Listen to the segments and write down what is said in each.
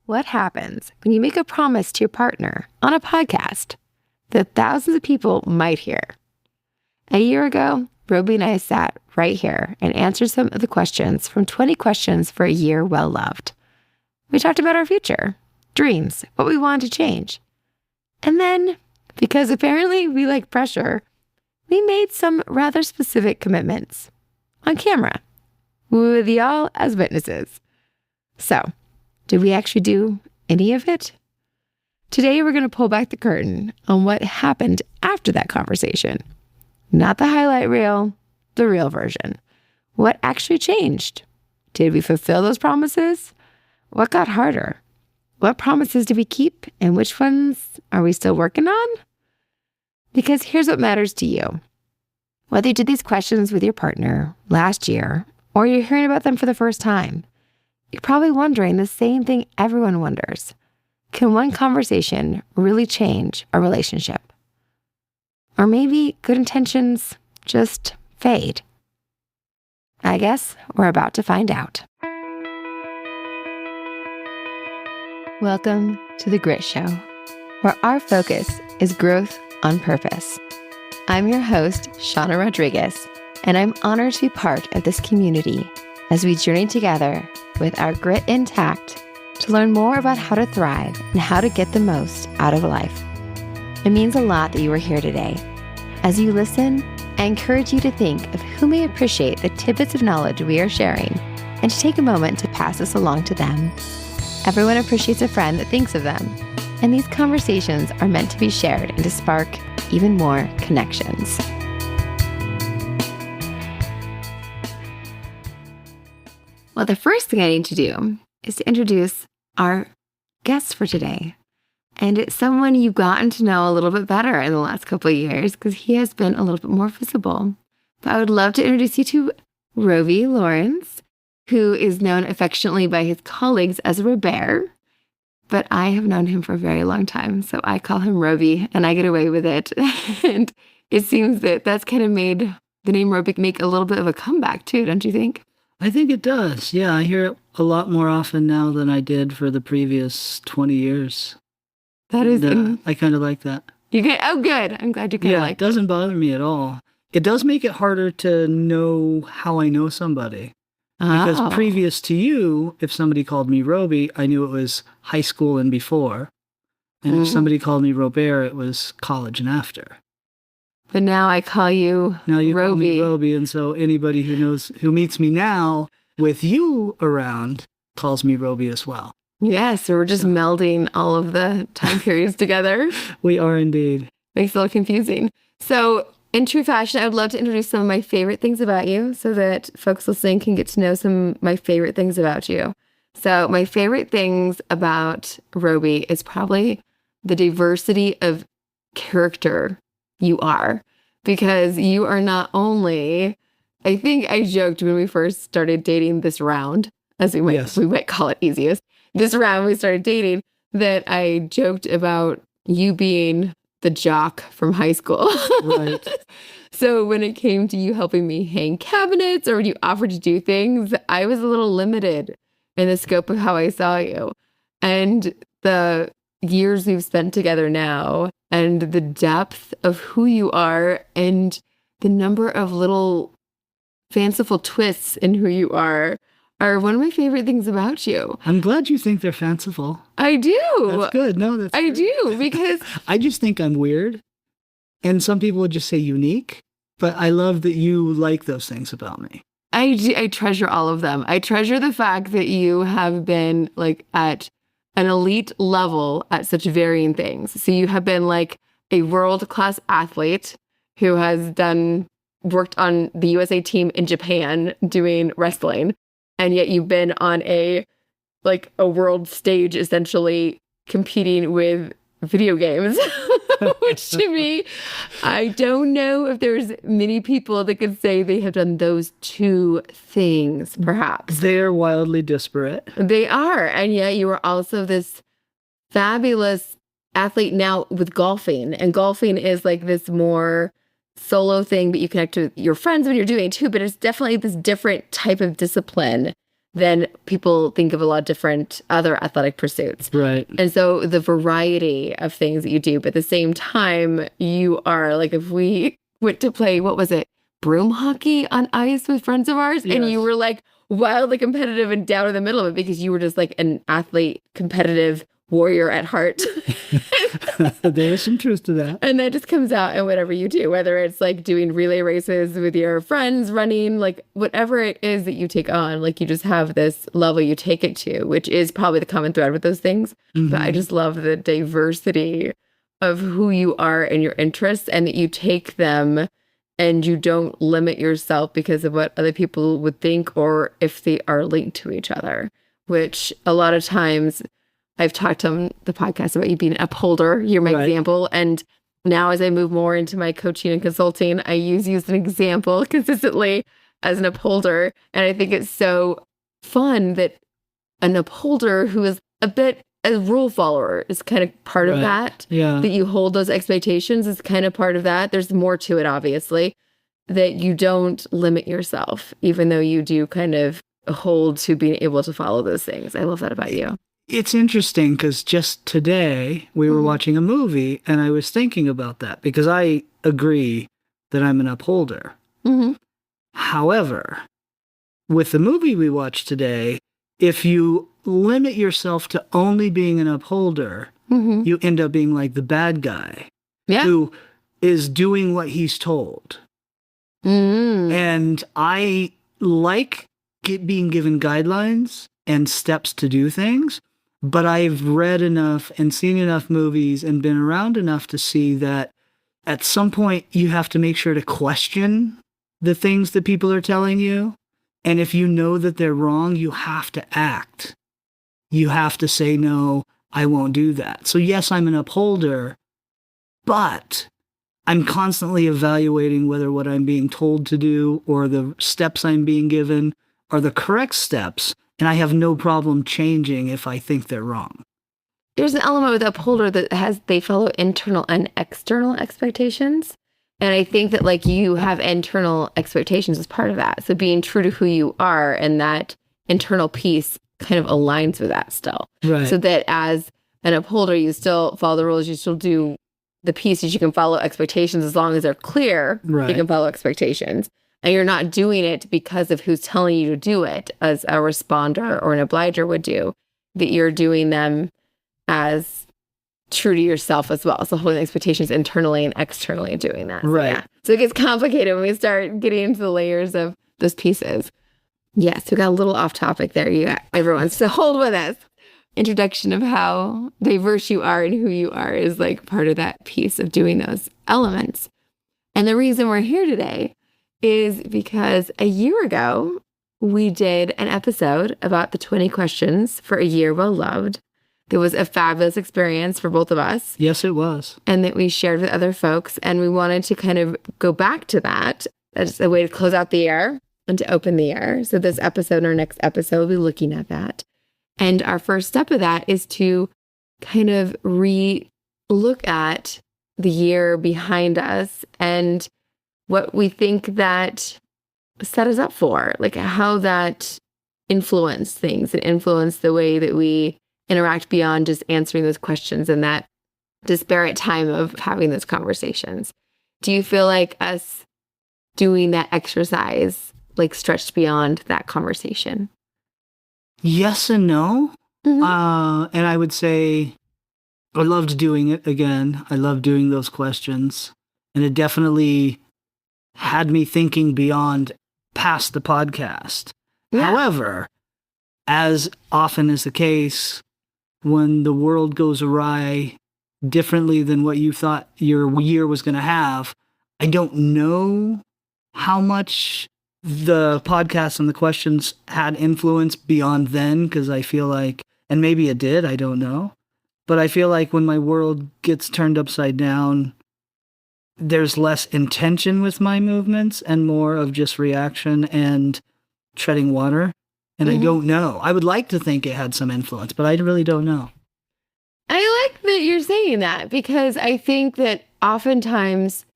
What happens when you make a promise to your partner on a podcast that thousands of people might hear? A year ago, Robie and I sat right here and answered some of the questions from 20 Questions for a Year Well Loved. We talked about our future, dreams, what we wanted to change. And then, because apparently we like pressure, we made some rather specific commitments on camera with y'all as witnesses. So, did we actually do any of it? Today, we're going to pull back the curtain on what happened after that conversation. Not the highlight reel, the real version. What actually changed? Did we fulfill those promises? What got harder? What promises did we keep, and which ones are we still working on? Because here's what matters to you. Whether you did these questions with your partner last year, or you're hearing about them for the first time, you're probably wondering the same thing everyone wonders. Can one conversation really change a relationship? Or maybe good intentions just fade? I guess we're about to find out. Welcome to The Grit Show, where our focus is growth on purpose. I'm your host, Shawna Rodrigues, and I'm honored to be part of this community as we journey together with our grit intact to learn more about how to thrive and how to get the most out of life. It means a lot that you are here today. As you listen, I encourage you to think of who may appreciate the tidbits of knowledge we are sharing and to take a moment to pass this along to them. Everyone appreciates a friend that thinks of them, and these conversations are meant to be shared and to spark even more connections. Well, the first thing I need to do is to introduce our guest for today. And it's someone you've gotten to know a little bit better in the last couple of years because he has been a little bit more visible. But I would love to introduce you to Robie Lawrence, who is known affectionately by his colleagues as Robert. But I have known him for a very long time, so I call him Robie, and I get away with it. And it seems that that's kind of made the name Robie make a little bit of a comeback too, don't you think? I think it does. Yeah, I hear it a lot more often now than I did for the previous 20 years. That is... I kind of like that. You get, oh, good. I'm glad you kind of like it. Yeah, it doesn't bother me at all. It does make it harder to know how I know somebody. Because previous to you, if somebody called me Robie, I knew it was high school and before. And if somebody called me Robert, it was college and after. But now I call you Now you Robie. call me Robie, and so anybody who meets me now with you around calls me Robie as well. Yes, so we're just melding all of the time periods together. We are indeed. Makes it a little confusing. So in true fashion, I would love to introduce some of my favorite things about you so that folks listening can get to know some of my favorite things about you. So my favorite things about Robie is probably the diversity of character you are, because you are not only, I think I joked when we first started dating this round, as we might call it easiest, this round we started dating, that I joked about you being the jock from high school. Right. So when it came to you helping me hang cabinets or when you offered to do things, I was a little limited in the scope of how I saw you. And the years we've spent together now and the depth of who you are and the number of little fanciful twists in who you are one of my favorite things about you. I'm glad you think they're fanciful. I do. That's good. No, that's I good. do, because I just think I'm weird. And some people would just say unique. But I love that you like those things about me. I treasure all of them. I treasure the fact that you have been like at an elite level at such varying things. So you have been like a world-class athlete who has worked on the USA team in Japan doing wrestling. And yet you've been on a world stage, essentially competing with video games, which to me, I don't know if there's many people that could say they have done those two things, perhaps. They're wildly disparate. They are. And yet you are also this fabulous athlete now with golfing. And golfing is like this more solo thing, but you connect with your friends when you're doing it too. But it's definitely this different type of discipline then people think of a lot of different other athletic pursuits. Right. And so the variety of things that you do, but at the same time, you are like, if we went to play, what was it? Broom hockey on ice with friends of ours. Yes. And you were like wildly competitive and down in the middle of it because you were just like an athlete, competitive warrior at heart. There is some truth to that. And that just comes out in whatever you do, whether it's like doing relay races with your friends, running, like whatever it is that you take on, like you just have this level you take it to, which is probably the common thread with those things. Mm-hmm. But I just love the diversity of who you are and your interests, and that you take them and you don't limit yourself because of what other people would think or if they are linked to each other, which a lot of times I've talked on the podcast about you being an upholder. You're my example. And now as I move more into my coaching and consulting, I use you as an example consistently as an upholder. And I think it's so fun that an upholder who is a bit a rule follower is kind of part of that. Yeah. That you hold those expectations is kind of part of that. There's more to it, obviously, that you don't limit yourself, even though you do kind of hold to being able to follow those things. I love that about you. It's interesting because just today we were watching a movie and I was thinking about that because I agree that I'm an upholder. Mm-hmm. However, with the movie we watched today, if you limit yourself to only being an upholder, you end up being like the bad guy who is doing what he's told. And I like being given guidelines and steps to do things. But I've read enough and seen enough movies and been around enough to see that at some point you have to make sure to question the things that people are telling you. And if you know that they're wrong, you have to act. You have to say, no, I won't do that. So yes, I'm an upholder, but I'm constantly evaluating whether what I'm being told to do or the steps I'm being given are the correct steps. And I have no problem changing if I think they're wrong. There's an element with upholder that they follow internal and external expectations. And I think that like you have internal expectations as part of that. So being true to who you are and that internal piece kind of aligns with that still. Right. So that as an upholder, you still follow the rules, you still do the pieces, you can follow expectations as long as they're clear, you can follow expectations. And you're not doing it because of who's telling you to do it, as a responder or an obliger would do, that you're doing them as true to yourself as well. So holding expectations internally and externally doing that. Right. So, yeah. So it gets complicated when we start getting into the layers of those pieces. Yes, we got a little off topic there, everyone. So hold with us. Introduction of how diverse you are and who you are is like part of that piece of doing those elements. And the reason we're here today is because a year ago, we did an episode about the 20 questions for a year well loved. It was a fabulous experience for both of us. Yes, it was. And that we shared with other folks. And we wanted to kind of go back to that as a way to close out the year and to open the year. So this episode and our next episode will be looking at that. And our first step of that is to kind of re-look at the year behind us and what we think that set us up for, like how that influenced things and influenced the way that we interact beyond just answering those questions and that disparate time of having those conversations. Do you feel like us doing that exercise like stretched beyond that conversation? Yes and no. And I would say I loved doing it again. I love doing those questions. And it definitely had me thinking beyond past the podcast. Yeah. However, as often is the case, when the world goes awry differently than what you thought your year was going to have, I don't know how much the podcast and the questions had influence beyond then, because I feel like, and maybe it did, I don't know, but I feel like when my world gets turned upside down, there's less intention with my movements and more of just reaction and treading water. And I don't know. I would like to think it had some influence, but I really don't know. I like that you're saying that, because I think that oftentimes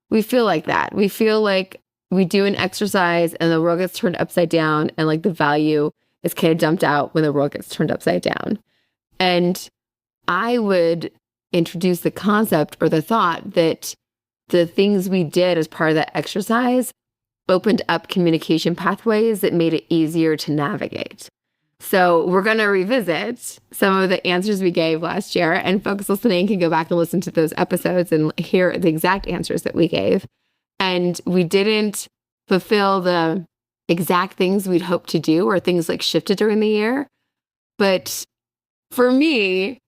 we feel like that. We feel like we do an exercise and the world gets turned upside down and like the value is kind of dumped out when the world gets turned upside down. And I would introduce the concept or the thought that the things we did as part of that exercise opened up communication pathways that made it easier to navigate. So we're going to revisit some of the answers we gave last year, and folks listening can go back and listen to those episodes and hear the exact answers that we gave. And we didn't fulfill the exact things we'd hoped to do, or things like shifted during the year. But for me,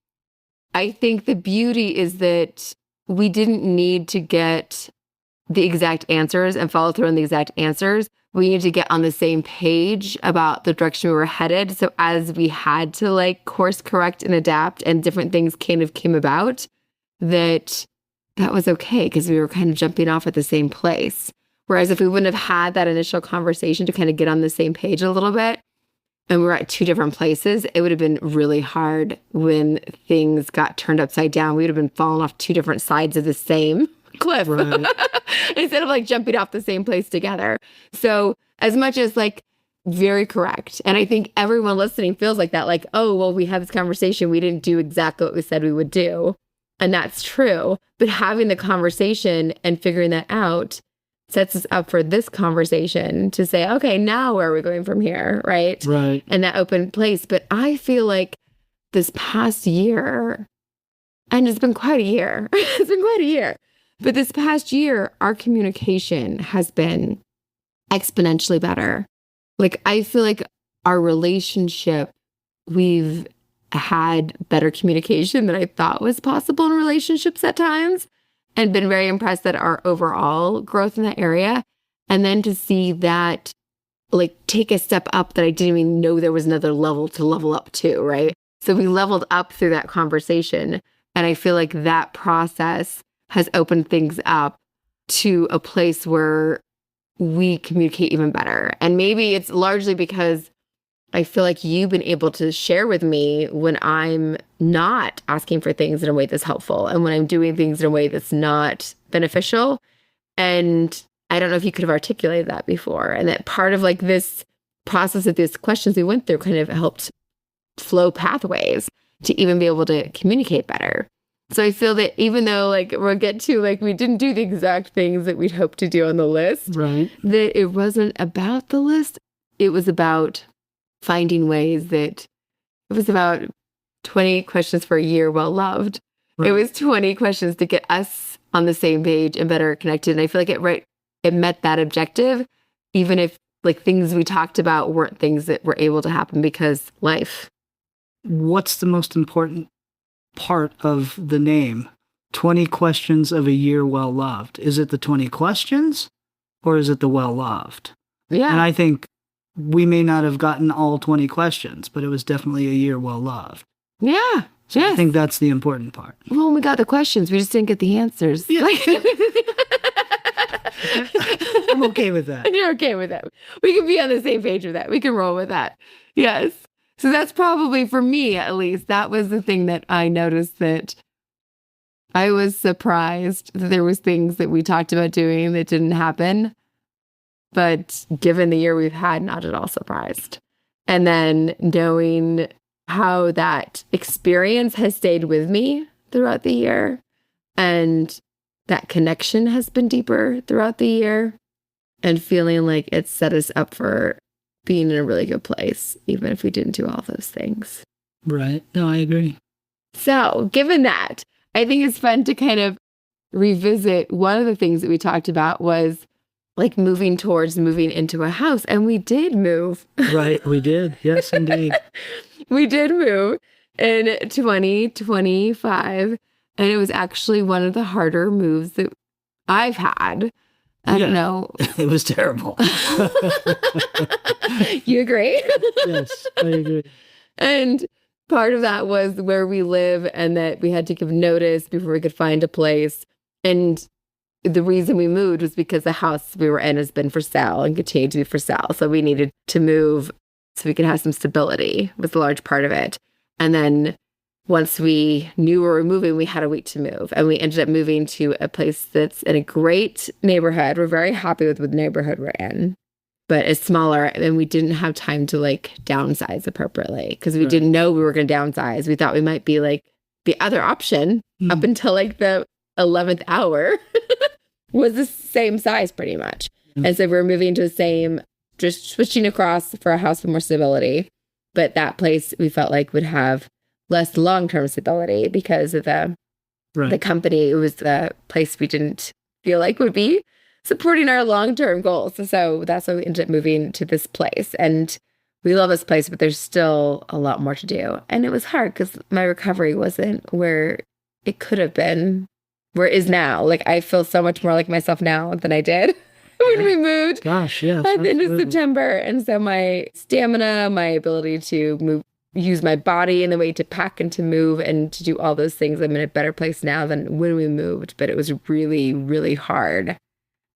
I think the beauty is that we didn't need to get the exact answers and follow through on the exact answers. We needed to get on the same page about the direction we were headed. So as we had to like course correct and adapt and different things kind of came about, that was okay because we were kind of jumping off at the same place. Whereas if we wouldn't have had that initial conversation to kind of get on the same page a little bit, and we were at two different places, it would have been really hard when things got turned upside down. We would have been falling off two different sides of the same cliff. Right. Instead of like jumping off the same place together. So as much as like very correct. And I think everyone listening feels like that, like, oh, well, we had this conversation. We didn't do exactly what we said we would do. And that's true. But having the conversation and figuring that out sets us up for this conversation to say, okay, now where are we going from here? Right. Right. And that open place. But I feel like this past year, and it's been quite a year. It's been quite a year. But this past year, our communication has been exponentially better. Like, I feel like our relationship, we've had better communication than I thought was possible in relationships at times, and been very impressed at our overall growth in that area. And then to see that, like, take a step up that I didn't even know there was another level to level up to, right? So we leveled up through that conversation. And I feel like that process has opened things up to a place where we communicate even better. And maybe it's largely because I feel like you've been able to share with me when I'm not asking for things in a way that's helpful and when I'm doing things in a way that's not beneficial. And I don't know if you could have articulated that before. And that part of like this process of these questions we went through kind of helped flow pathways to even be able to communicate better. So I feel that even though like we'll get to like we didn't do the exact things that we'd hoped to do on the list, right? That it wasn't about the list. It was about finding ways that it was about 20 questions for a year well loved. Right. It was 20 questions to get us on the same page and better connected. And I feel like it met that objective, even if like things we talked about weren't things that were able to happen because life. What's the most important part of the name? 20 questions of a year well loved. Is it the 20 questions or is it the well loved? Yeah. And I think we may not have gotten all 20 questions, but it was definitely a year well loved. Yeah. So yes. I think that's the important part. Well, when we got the questions, we just didn't get the answers. Yeah. I'm okay with that. You're okay with that. We can be on the same page with that. We can roll with that. Yes. So that's probably, for me at least, that was the thing that I noticed, that I was surprised that there was things that we talked about doing that didn't happen. But given the year we've had, not at all surprised. And then knowing how that experience has stayed with me throughout the year, and that connection has been deeper throughout the year, and feeling like it set us up for being in a really good place, even if we didn't do all those things. Right. No, I agree. So given that, I think it's fun to kind of revisit one of the things that we talked about was like moving into a house. And we did move. Right. We did. Yes, indeed. We did move in 2025. And it was actually one of the harder moves that I've had. I don't know. It was terrible. You agree? Yes, I agree. And part of that was where we live and that we had to give notice before we could find a place. And the reason we moved was because the house we were in has been for sale and continued to be for sale. So we needed to move so we could have some stability, was a large part of it. And then once we knew we were moving, we had a week to move. And we ended up moving to a place that's in a great neighborhood. We're very happy with the neighborhood we're in. but it's smaller. And we didn't have time to like downsize appropriately because we didn't know we were going to downsize. We thought we might be like the other option up until like the 11th hour was the same size pretty much. And so we're moving to the same, just switching across for a house with more stability. But that place we felt like would have less long-term stability because of the company. It was the place we didn't feel like would be supporting our long-term goals. So that's why we ended up moving to this place. And we love this place, but there's still a lot more to do. And it was hard because my recovery wasn't where it could have been, where it is now. Like I feel so much more like myself now than I did when we moved. Gosh, yes. At the end of September. And so my stamina, my ability to move, use my body in the way to pack and to move and to do all those things, I'm in a better place now than when we moved. But it was really, really hard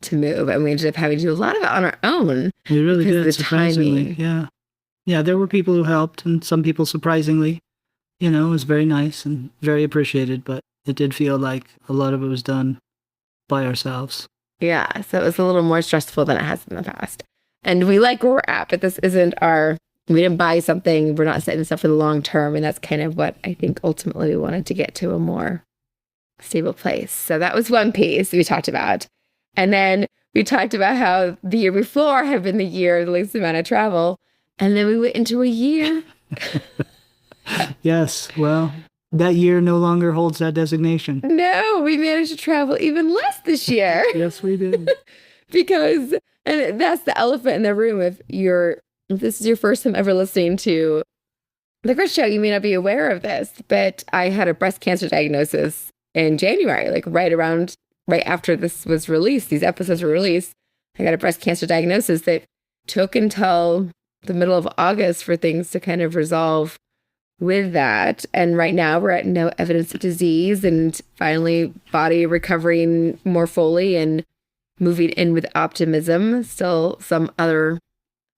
to move. And we ended up having to do a lot of it on our own. We really did, the surprisingly. timing. Yeah, there were people who helped, and some people, surprisingly, it was very nice and very appreciated, but it did feel like a lot of it was done by ourselves. Yeah, so it was a little more stressful than it has in the past. And we like where we're at, but this isn't we didn't buy something, we're not setting this up for the long term, and that's kind of what I think ultimately we wanted to get to a more stable place. So that was one piece we talked about. And then we talked about how the year before had been the year of the least amount of travel. And then we went into a year. Yes, well, that year no longer holds that designation. No, we managed to travel even less this year. Yes, we did. Because, and that's the elephant in the room. If this is your first time ever listening to the Chris Show, you may not be aware of this, but I had a breast cancer diagnosis in January, like right after this was released, these episodes were released. I got a breast cancer diagnosis that took until the middle of August for things to kind of resolve with that. And right now we're at no evidence of disease and finally body recovering more fully and moving in with optimism. Still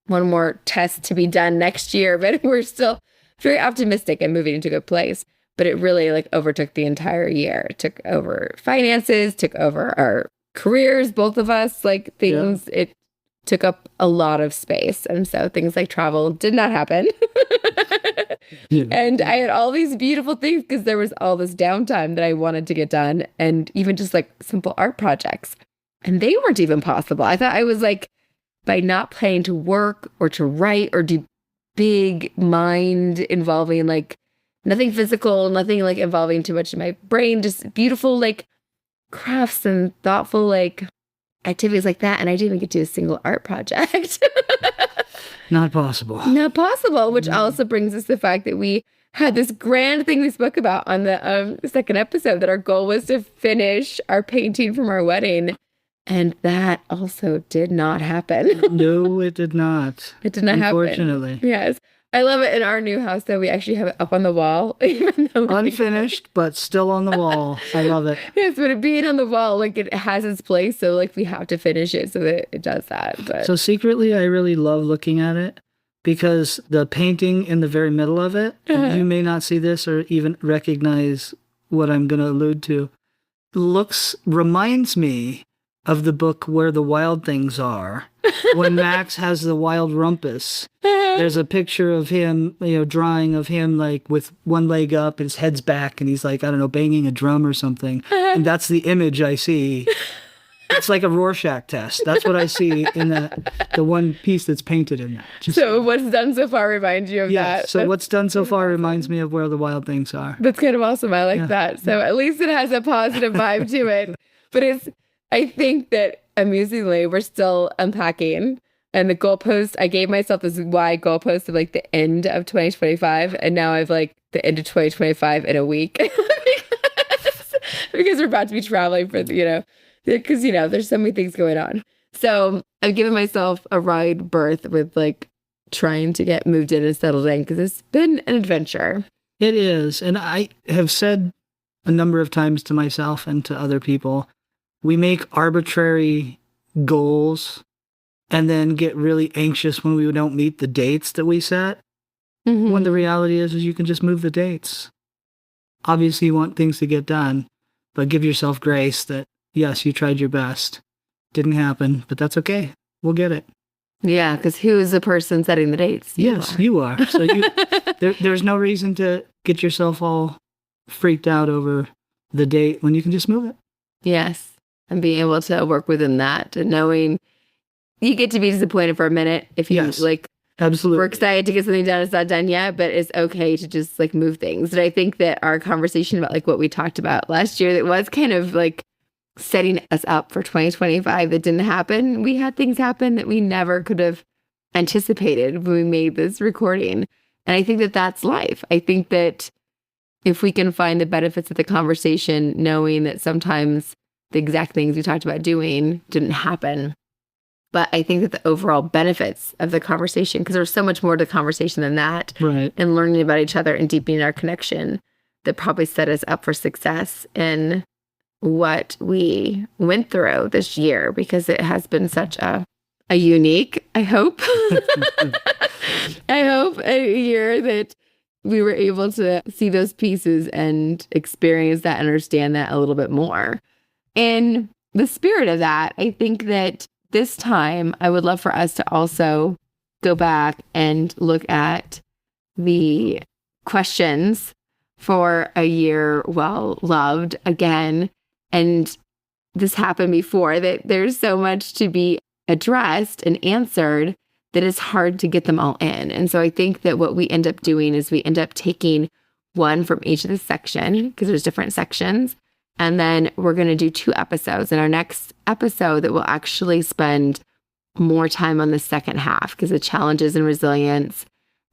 one more test to be done next year, but we're still very optimistic and moving into a good place. But it really like overtook the entire year. It took over finances, took over our careers, both of us, like things. Yeah. It took up a lot of space. And so things like travel did not happen. And I had all these beautiful things because there was all this downtime that I wanted to get done. And even just like simple art projects. And they weren't even possible. I thought I was like, by not planning to work or to write or do big mind involving like nothing physical, nothing like involving too much of my brain, just beautiful like crafts and thoughtful like activities like that. And I didn't even get to do a single art project. Not possible. Not possible, which also brings us the fact that we had this grand thing we spoke about on the second episode, that our goal was to finish our painting from our wedding. And that also did not happen. No, it did not. It did not happen. Unfortunately. Yes. I love it in our new house, though. We actually have it up on the wall. Even though unfinished, but still on the wall. I love it. Yes, but it being on the wall, like it has its place. So like we have to finish it so that it does that. But. So secretly, I really love looking at it because the painting in the very middle of it, you may not see this or even recognize what I'm going to allude to, reminds me of the book Where the Wild Things Are. When Max has the wild rumpus, there's a picture of him, drawing of him like with one leg up, his head's back, and he's like, I don't know, banging a drum or something. And that's the image I see. It's like a Rorschach test. That's what I see in the one piece that's painted in that. So what's done so far reminds you of that? So what's done so far reminds me of Where the Wild Things Are. That's kind of awesome. I like that. So at least it has a positive vibe to it. But I think that amusingly, we're still unpacking. And the goalpost, I gave myself this wide goalpost of like the end of 2025. And now I've like the end of 2025 in a week. because we're about to be traveling for, because, there's so many things going on. So I've given myself a wide berth with like trying to get moved in and settled in because it's been an adventure. It is. And I have said a number of times to myself and to other people, we make arbitrary goals and then get really anxious when we don't meet the dates that we set. Mm-hmm. When the reality is you can just move the dates. Obviously, you want things to get done, but give yourself grace that, yes, you tried your best. Didn't happen, but that's okay. We'll get it. Yeah, because who's the person setting the dates? You are. So there's no reason to get yourself all freaked out over the date when you can just move it. Yes. And being able to work within that and knowing you get to be disappointed for a minute if you absolutely. We're excited to get something done. It's not done yet, but it's okay to just like move things. And I think that our conversation about like what we talked about last year, that was kind of like setting us up for 2025 that didn't happen. We had things happen that we never could have anticipated when we made this recording. And I think that that's life. I think that if we can find the benefits of the conversation, knowing that sometimes the exact things we talked about doing didn't happen. But I think that the overall benefits of the conversation, because there's so much more to the conversation than that, right? And learning about each other and deepening our connection, that probably set us up for success in what we went through this year, because it has been such a unique, I hope, a year that we were able to see those pieces and experience that and understand that a little bit more. In the spirit of that, I think that this time I would love for us to also go back and look at the questions for a year well loved again. And this happened before, that there's so much to be addressed and answered that it's hard to get them all in. And so I think that what we end up doing is we end up taking one from each of the section, because there's different sections. And then we're going to do 2 episodes. In our next episode, that we'll actually spend more time on the second half, because the challenges and resilience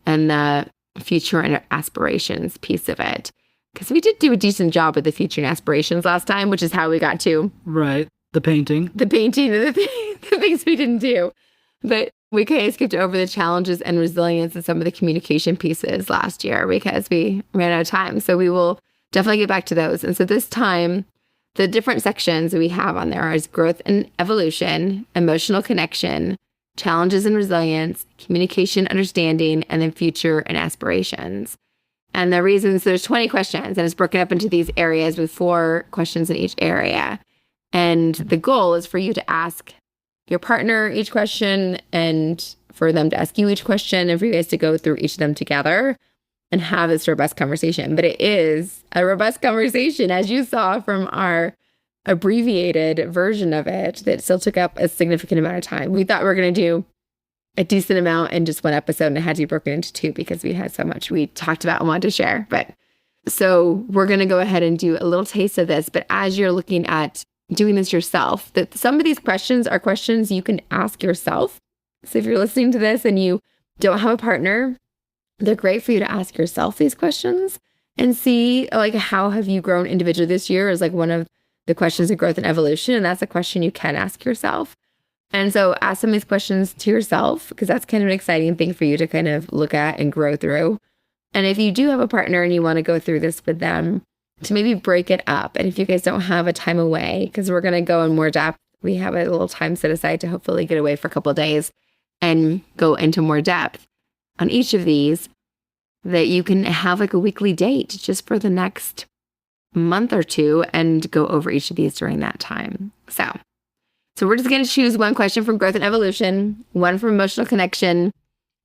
and the future and aspirations piece of it. Because we did do a decent job with the future and aspirations last time, which is how we got to. Right. The painting of the things we didn't do. But we kind of skipped over the challenges and resilience and some of the communication pieces last year because we ran out of time. So we will definitely get back to those. And so this time, the different sections that we have on there is growth and evolution, emotional connection, challenges and resilience, communication, understanding, and then future and aspirations. And the reasons, there's 20 questions, and it's broken up into these areas with 4 questions in each area. And the goal is for you to ask your partner each question, and for them to ask you each question, and for you guys to go through each of them together and have this robust conversation. But it is a robust conversation, as you saw from our abbreviated version of it, that still took up a significant amount of time. We thought we were going to do a decent amount in just one episode, and it had to be broken into 2 because we had so much we talked about and wanted to share. But so we're going to go ahead and do a little taste of this. But as you're looking at doing this yourself, that some of these questions are questions you can ask yourself. So if you're listening to this and you don't have a partner, they're great for you to ask yourself these questions and see, like, how have you grown individually this year is like one of the questions of growth and evolution. And that's a question you can ask yourself. And so ask some of these questions to yourself, because that's kind of an exciting thing for you to kind of look at and grow through. And if you do have a partner and you want to go through this with them, to maybe break it up. And if you guys don't have a time away, because we're going to go in more depth, we have a little time set aside to hopefully get away for a couple of days and go into more depth on each of these, that you can have like a weekly date just for the next month or 2 and go over each of these during that time. So we're just going to choose one question from growth and evolution, one from emotional connection,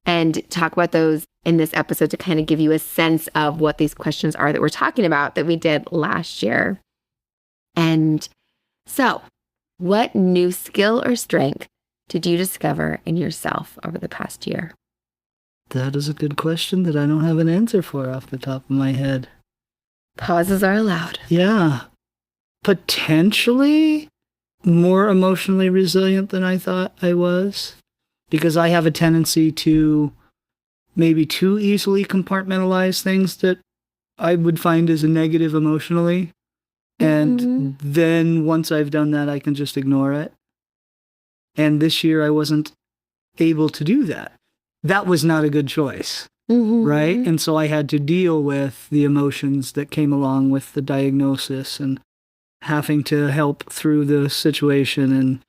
and talk about those in this episode to kind of give you a sense of what these questions are that we're talking about that we did last year. And so, what new skill or strength did you discover in yourself over the past year? That is a good question that I don't have an answer for off the top of my head. Pauses are allowed. Yeah. Potentially more emotionally resilient than I thought I was, because I have a tendency to maybe too easily compartmentalize things that I would find as a negative emotionally. And then once I've done that, I can just ignore it. And this year I wasn't able to do that. That was not a good choice, right? And so I had to deal with the emotions that came along with the diagnosis and having to help through the situation. And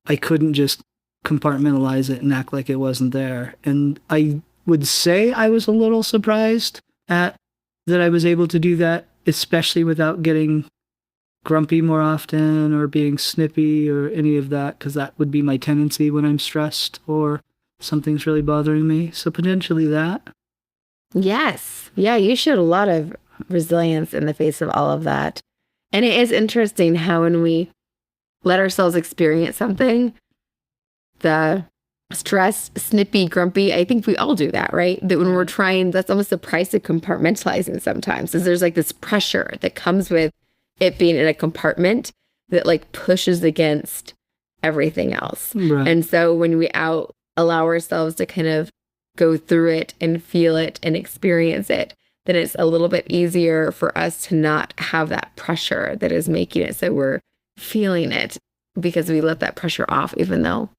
I couldn't just compartmentalize it and act like it wasn't there. And I would say I was a little surprised at that I was able to do that, especially without getting grumpy more often or being snippy or any of that, because that would be my tendency when I'm stressed or something's really bothering me. So potentially that. Yes. Yeah, you showed a lot of resilience in the face of all of that. And it is interesting how when we let ourselves experience something, the stress, snippy, grumpy, I think we all do that, right? That when we're trying, that's almost the price of compartmentalizing sometimes, is there's like this pressure that comes with it being in a compartment that like pushes against everything else. Right. And so when we allow ourselves to kind of go through it and feel it and experience it, then it's a little bit easier for us to not have that pressure that is making it so we're feeling it, because we let that pressure off, even though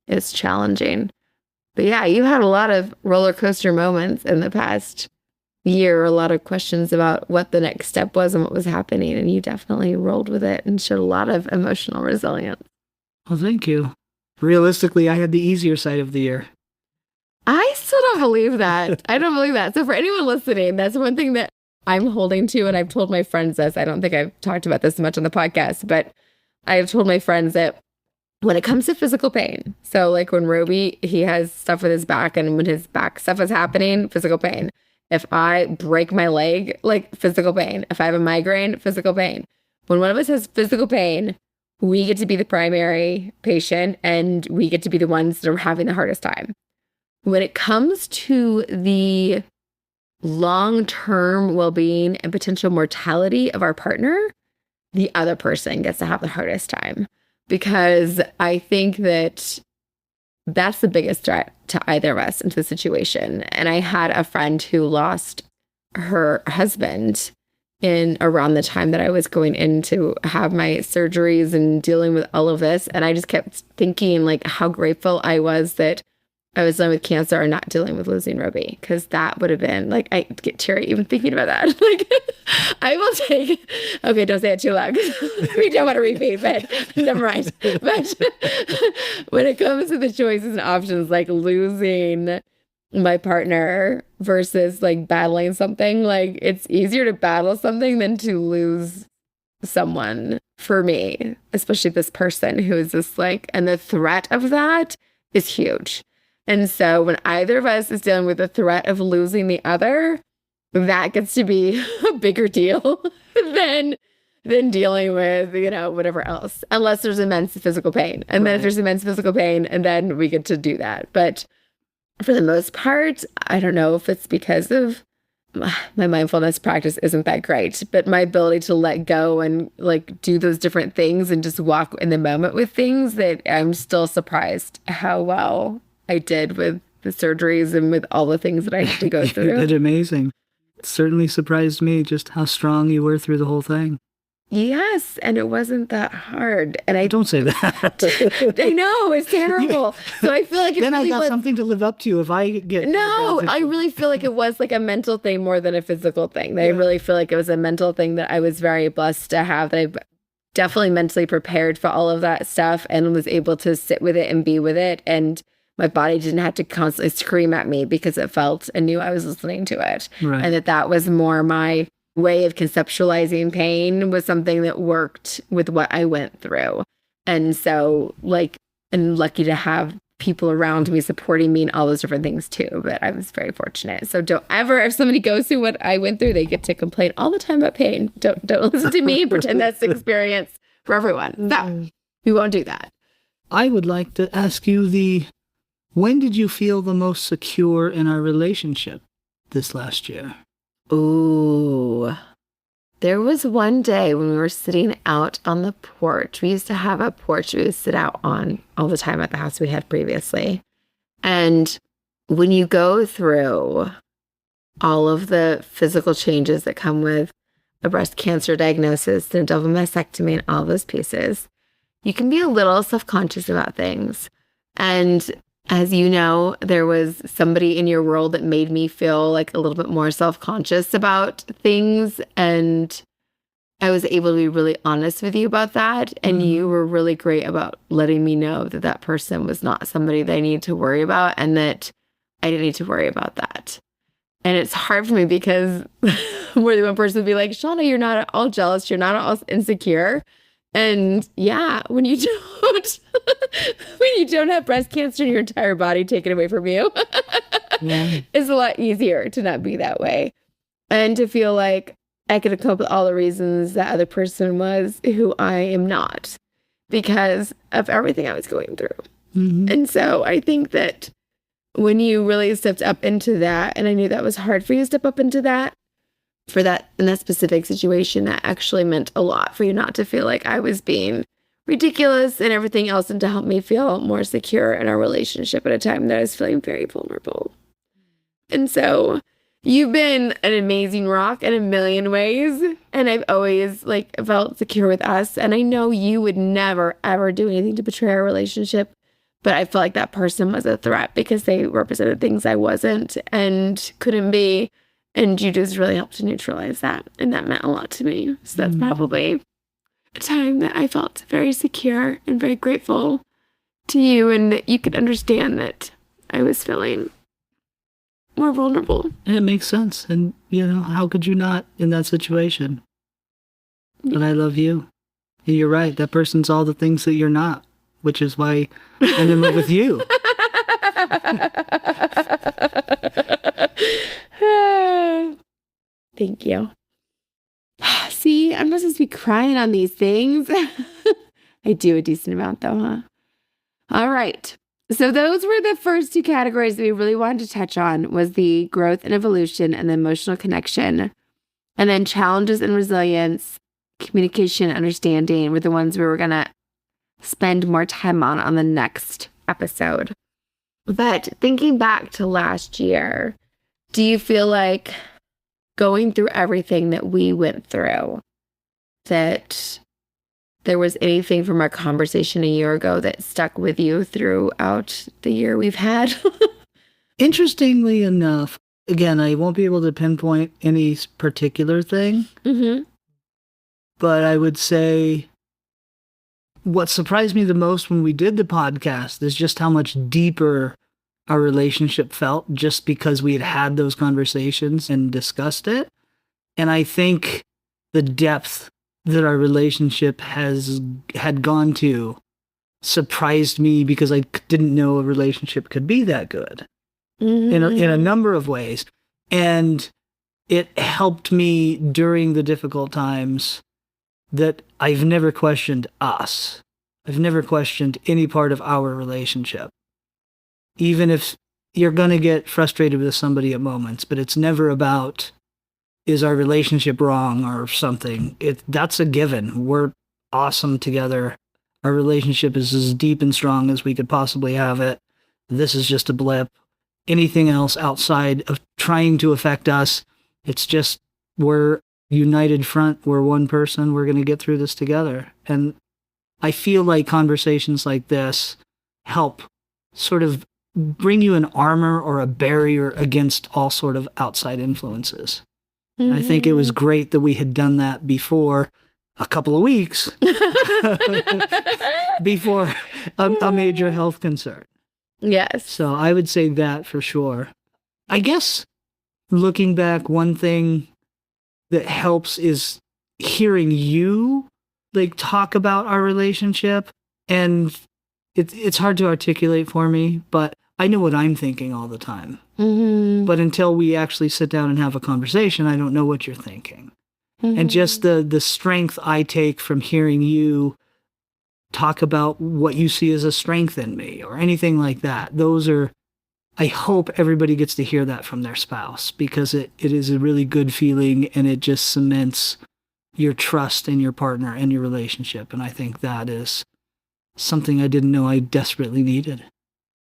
it's challenging. But yeah, you had a lot of roller coaster moments in the past year, a lot of questions about what the next step was and what was happening. And you definitely rolled with it and showed a lot of emotional resilience. Well, thank you. Realistically, I had the easier side of the year. I still don't believe that. I don't believe that. So for anyone listening, that's one thing that I'm holding to. And I've told my friends this. I don't think I've talked about this much on the podcast, but I've told my friends that when it comes to physical pain, so like when Robie, he has stuff with his back, and when his back stuff is happening, physical pain. If I break my leg, like physical pain. If I have a migraine, physical pain. When one of us has physical pain, we get to be the primary patient and we get to be the ones that are having the hardest time. When it comes to the long-term well-being and potential mortality of our partner, the other person gets to have the hardest time, because I think that that's the biggest threat to either of us into the situation. And I had a friend who lost her husband in around the time that I was going in to have my surgeries and dealing with all of this. And I just kept thinking like how grateful I was that I was done with cancer and not dealing with losing Robie, because that would have been like, I get teary even thinking about that. Like, I will take, okay, don't say it too loud because we don't want to repeat, but never mind. But when it comes to the choices and options, like losing my partner versus like battling something, like it's easier to battle something than to lose someone for me, especially this person who is just like, and the threat of that is huge. And so when either of us is dealing with the threat of losing the other, that gets to be a bigger deal than dealing with, you know, whatever else, unless there's immense physical pain. And then if there's immense physical pain, and then we get to do that. But for the most part, I don't know if it's because of my mindfulness practice isn't that great, but my ability to let go and like do those different things and just walk in the moment with things, that I'm still surprised how well I did with the surgeries and with all the things that I had to go through. You did amazing. It certainly surprised me just how strong you were through the whole thing. Yes, and it wasn't that hard. And I don't say that. I know, it's terrible. So I feel like it then really I got something to live up to if I get. No, I really feel like it was like a mental thing more than a physical thing. I really feel like it was a mental thing that I was very blessed to have. That I definitely mentally prepared for all of that stuff and was able to sit with it and be with it. And my body didn't have to constantly scream at me because it felt and knew I was listening to it. Right. And that was more my way of conceptualizing pain, was something that worked with what I went through. And so like, I'm lucky to have people around me supporting me and all those different things too. But I was very fortunate. So don't ever, if somebody goes through what I went through, they get to complain all the time about pain. Don't listen to me. Pretend that's the experience for everyone. No, we won't do that. I would like to ask you when did you feel the most secure in our relationship this last year? Ooh, there was one day when we were sitting out on the porch. We used to have a porch we would sit out on all the time at the house we had previously. And when you go through all of the physical changes that come with a breast cancer diagnosis and a double mastectomy and all those pieces, you can be a little self-conscious about things. And as you know, there was somebody in your world that made me feel like a little bit more self-conscious about things. And I was able to be really honest with you about that. And you were really great about letting me know that that person was not somebody that I needed to worry about and that I didn't need to worry about that. And it's hard for me because more than one person would be like, Shawna, you're not at all jealous. You're not at all insecure. And yeah, when you don't, when you don't have breast cancer and your entire body taken away from you, it's a lot easier to not be that way. And to feel like I could come up with all the reasons that other person was who I am not because of everything I was going through. Mm-hmm. And so I think that when you really stepped up into that, and I knew that was hard for you to step up into that, for that, in that specific situation, that actually meant a lot for you not to feel like I was being ridiculous and everything else, and to help me feel more secure in our relationship at a time that I was feeling very vulnerable. And so you've been an amazing rock in a million ways, and I've always felt secure with us. And I know you would never, ever do anything to betray our relationship. But I felt like that person was a threat because they represented things I wasn't and couldn't be. And you just really helped to neutralize that. And that meant a lot to me. So that's probably a time that I felt very secure and very grateful to you. And that you could understand that I was feeling more vulnerable. It makes sense. And, how could you not in that situation? But I love you. And you're right. That person's all the things that you're not. Which is why I'm in love with you. Thank you. See, I'm not supposed to be crying on these things. I do a decent amount though, huh? All right. So those were the first two categories that we really wanted to touch on, was the growth and evolution and the emotional connection. And then challenges and resilience, communication, understanding were the ones we were going to spend more time on the next episode. But thinking back to last year, do you feel like going through everything that we went through, that there was anything from our conversation a year ago that stuck with you throughout the year we've had? Interestingly enough, again, I won't be able to pinpoint any particular thing, but I would say what surprised me the most when we did the podcast is just how much deeper our relationship felt just because we had those conversations and discussed it. And I think the depth that our relationship had gone to surprised me because I didn't know a relationship could be that good in a number of ways. And it helped me during the difficult times that I've never questioned us. I've never questioned any part of our relationship. Even if you're going to get frustrated with somebody at moments, but it's never about, is our relationship wrong or something? That's a given. We're awesome together. Our relationship is as deep and strong as we could possibly have it. This is just a blip. Anything else outside of trying to affect us, it's just we're united front, we're one person, we're going to get through this together. And I feel like conversations like this help sort of bring you an armor or a barrier against all sort of outside influences. I think it was great that we had done that before a couple of weeks before a major health concern. Yes. So I would say that for sure. I guess looking back, one thing that helps is hearing you talk about our relationship, and it's hard to articulate for me, but I know what I'm thinking all the time. But until we actually sit down and have a conversation, I don't know what you're thinking. And just the strength I take from hearing you talk about what you see as a strength in me or anything like that, those are, I hope everybody gets to hear that from their spouse, because it is a really good feeling, and it just cements your trust in your partner and your relationship. And I think that is something I didn't know I desperately needed.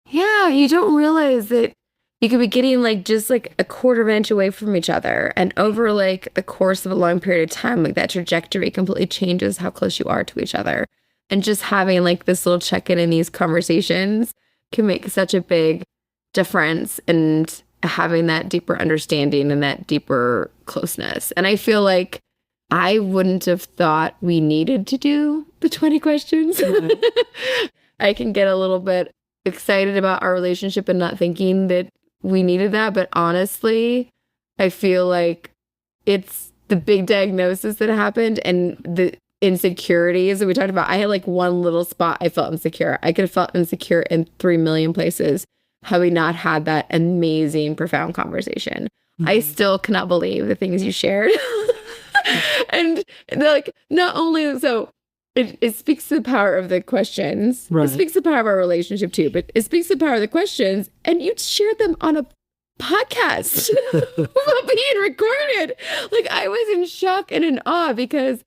Yeah, you don't realize that you could be getting just a quarter of an inch away from each other. And over the course of a long period of time, that trajectory completely changes how close you are to each other. And just having this little check-in in these conversations can make such a big difference, and having that deeper understanding and that deeper closeness. And I feel like I wouldn't have thought we needed to do the 20 questions. I can get a little bit excited about our relationship and not thinking that we needed that. But honestly, I feel like it's the big diagnosis that happened and the insecurities that we talked about. I had like one little spot I felt insecure. I could have felt insecure in 3 million places had we not had that amazing, profound conversation. Mm-hmm. I still cannot believe the things you shared. And like, not only so, it speaks to the power of the questions. Right. It speaks to the power of our relationship too, but it speaks to the power of the questions. And you shared them on a podcast without being recorded. Like, I was in shock and in awe because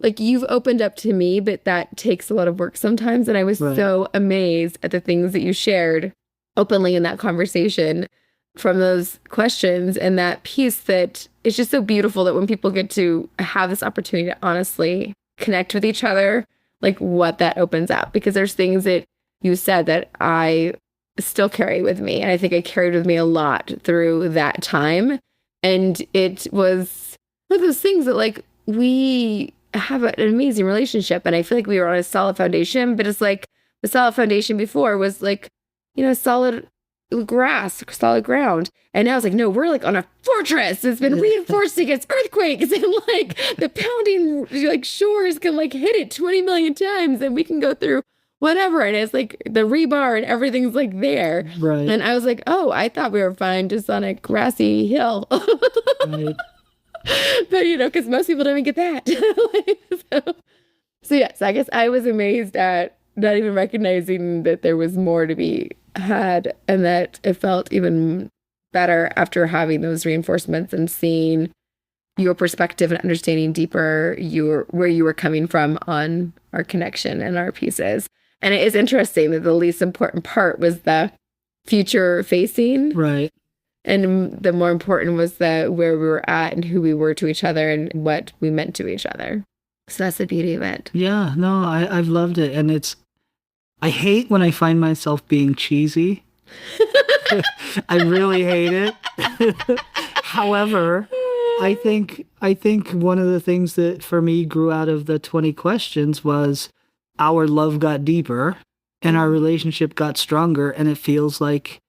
like you've opened up to me, but that takes a lot of work sometimes. And I was so amazed at the things that you shared openly in that conversation from those questions and that piece that it's just so beautiful that when people get to have this opportunity to honestly connect with each other, like what that opens up, because there's things that you said that I still carry with me. And I think I carried with me a lot through that time. And it was one of those things that like we have an amazing relationship. And I feel like we were on a solid foundation, but it's like the solid foundation before was like, solid grass, solid ground. And now it's like, no, we're like on a fortress. It's been reinforced against earthquakes and like the pounding like shores can like hit it 20 million times and we can go through whatever. And it's like the rebar and everything's like there. Right. And I was like, oh, I thought we were fine just on a grassy hill. Right. But because most people don't even get that. So yes, I guess I was amazed at not even recognizing that there was more to be had and that it felt even better after having those reinforcements and seeing your perspective and understanding deeper where you were coming from on our connection and our pieces. And it is interesting that the least important part was the future facing. Right. And the more important was where we were at and who we were to each other and what we meant to each other. So that's the beauty of it. Yeah, no, I've loved it. And I hate when I find myself being cheesy. I really hate it. However, I think one of the things that for me grew out of the 20 questions was our love got deeper and our relationship got stronger. And it feels like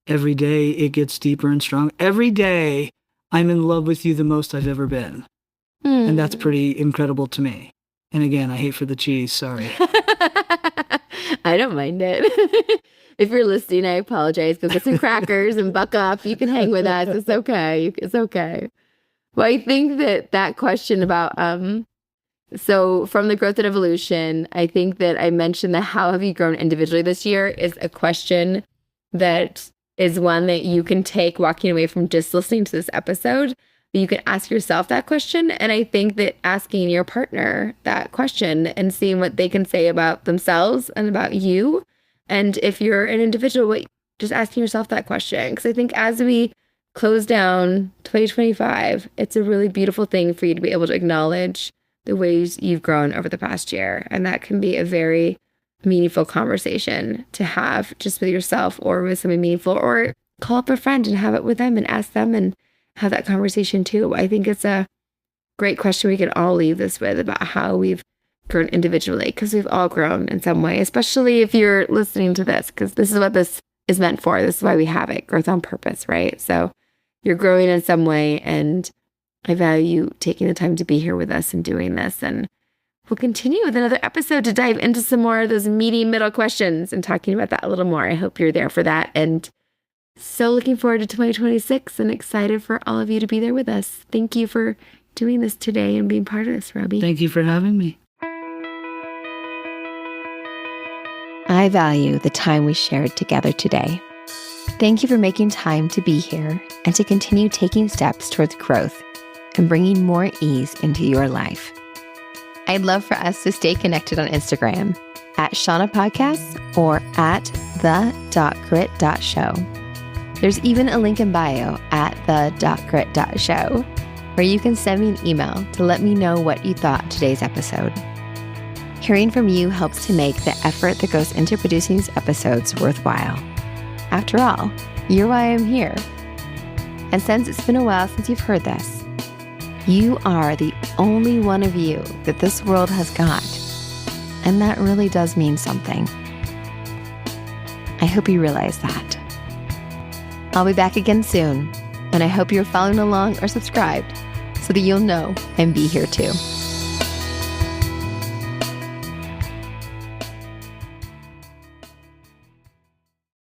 every day it gets deeper and stronger. Every day I'm in love with you the most I've ever been. And that's pretty incredible to me. And again, I hate for the cheese. Sorry. I don't mind it. If you're listening, I apologize. Go get some crackers and buck up. You can hang with us. It's okay. It's okay. Well, I think that question about, so from the growth and evolution, I think that I mentioned that how have you grown individually this year is a question that is one that you can take walking away from just listening to this episode. You can ask yourself that question. And I think that asking your partner that question and seeing what they can say about themselves and about you. And if you're an individual, just asking yourself that question. Because I think as we close down 2025, it's a really beautiful thing for you to be able to acknowledge the ways you've grown over the past year. And that can be a very meaningful conversation to have just with yourself or with somebody meaningful, or call up a friend and have it with them and ask them and have that conversation too. I think it's a great question we can all leave this with about how we've grown individually, because we've all grown in some way, especially if you're listening to this, because this is what this is meant for. This is why we have it, growth on purpose, right? So you're growing in some way, and I value taking the time to be here with us and doing this. And we'll continue with another episode to dive into some more of those meaty middle questions and talking about that a little more. I hope you're there for that. And so looking forward to 2026 and excited for all of you to be there with us. Thank you for doing this today and being part of this, Robie. Thank you for having me. I value the time we shared together today. Thank you for making time to be here and to continue taking steps towards growth and bringing more ease into your life. I'd love for us to stay connected on Instagram at Shawna Podcasts or at the.grit.show. There's even a link in bio at the.grit.show where you can send me an email to let me know what you thought today's episode. Hearing from you helps to make the effort that goes into producing these episodes worthwhile. After all, you're why I'm here. And since it's been a while since you've heard this, you are the only one of you that this world has got. And that really does mean something. I hope you realize that. I'll be back again soon. And I hope you're following along or subscribed so that you'll know and be here too.